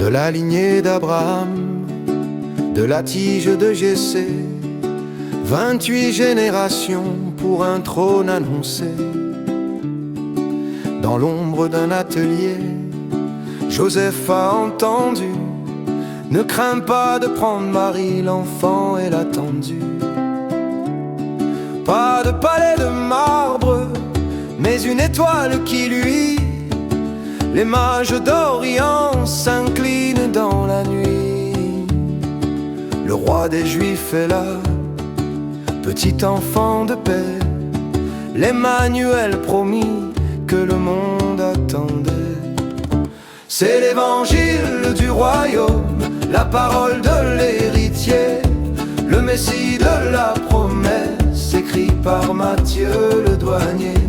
de la lignée d'Abraham, de la tige de Jessé, 28 générations pour un trône annoncé. Dans l'ombre d'un atelier, Joseph a entendu: ne crains pas de prendre Marie, l'enfant est attendu. Pas de palais de marbre, mais une étoile qui luit. Les mages d'Orient s'inclinent dans la nuit. Le roi des Juifs est là, petit enfant de paix, l'Emmanuel promis que le monde attendait. C'est l'évangile du royaume, la parole de l'héritier, le Messie de la promesse, écrit par Matthieu le douanier.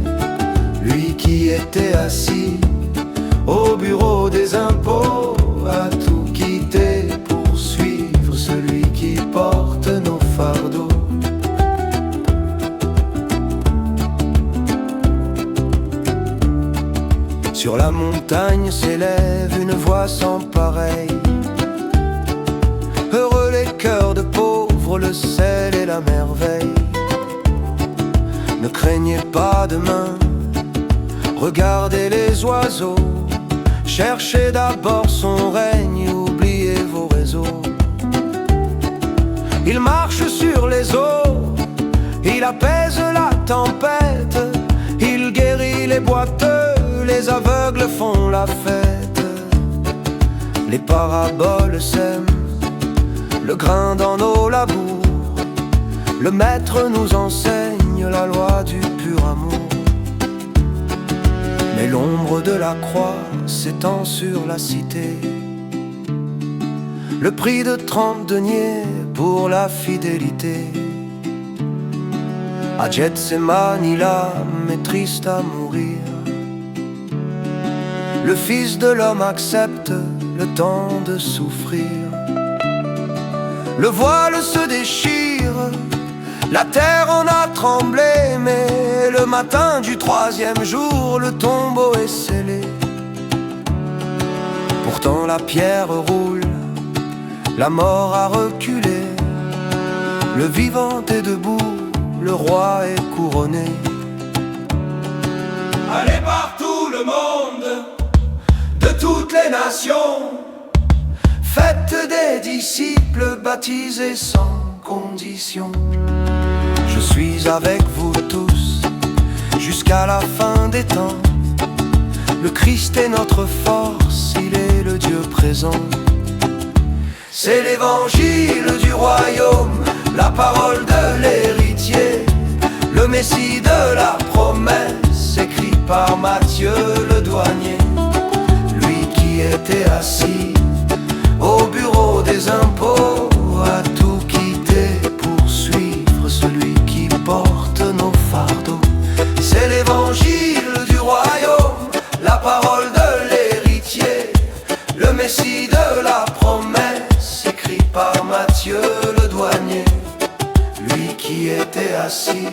Lui qui était assis au bureau des impôts a tout quitté pour suivre celui qui porte nos fardeaux. Sur la montagne s'élève une voix sans pareille. Heureux les cœurs de pauvres, le sel et la merveille. Ne craignez pas demain, regardez les oiseaux. Cherchez d'abord son règne, oubliez vos réseaux. Il marche sur les eaux, il apaise la tempête. Il guérit les boiteux, les aveugles font la fête. Les paraboles sèment le grain dans nos labours. Le maître nous enseigne la loi du pur amour. Mais l'ombre de la croix s'étend sur la cité. Le prix de 30 deniers pour la fidélité. À Gethsémani, l'âme est triste à mourir. Le Fils de l'homme accepte le temps de souffrir. Le voile se déchire, la terre en a tremblé, mais le matin du 3e jour, le tombeau est scellé. Pourtant la pierre roule, la mort a reculé. Le vivant est debout, le roi est couronné. Allez partout le monde, de toutes les nations, faites des disciples baptisés sans condition. Je suis avec vous tous jusqu'à la fin des temps. Le Christ est notre force, il est le Dieu présent. C'est l'évangile du royaume, la parole de l'héritier, le Messie de la promesse, écrit par Matthieu le douanier. Lui qui était assis au bureau des impôts a tout quitté pour suivre celui qui porte nos fardeaux. C'est l'évangile du royaume, la parole de l'héritier, le Messie de la promesse, écrit par Matthieu le douanier. Lui qui était assis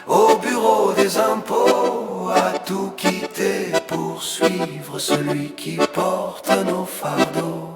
au bureau des impôts a tout quitté pour suivre celui qui porte nos fardeaux.